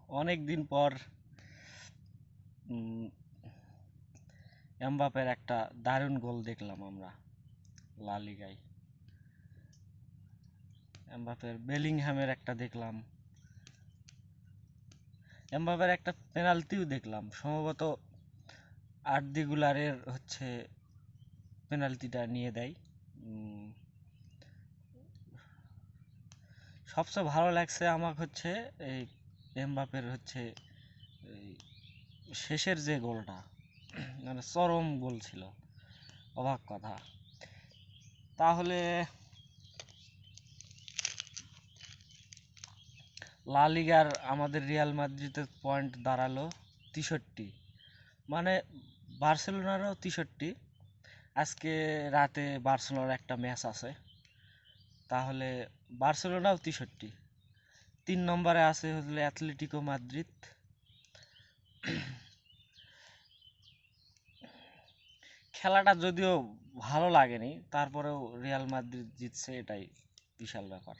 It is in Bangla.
অনেক দিন পর এমবাপের একটা দারুণ গোল দেখলাম আমরা লা লিগায়। এমবাপের বেলিংহ্যামের একটা দেখলাম, এমবাপের একটা পেনাল্টিও দেখলাম, সম্ভবত আর্দি গুলারের হচ্ছে পেনাল্টিটা নিয়ে দেয়। সবচেয়ে ভালো লাগছে আমার হচ্ছে এই এমবাপের হচ্ছে এই শেষের যে গোলটা, মানে চরম গোল ছিল, অবাক কথা। তাহলে লা লিগার আমাদের রিয়াল মাদ্রিদের পয়েন্ট দাঁড়ালো 63, মানে বার্সেলোনারও 63। আজকে রাতে বার্সেলোনার একটা ম্যাচ আছে, তাহলে বার্সেলোনাও 63। 3 নম্বরে আছে হলে অ্যাথলেটিকো মাদ্রিদ। খেলাটা যদিও ভালো লাগেনি, তারপরেও রিয়াল মাদ্রিদ জিতছে, এটাই বিশাল ব্যাপার।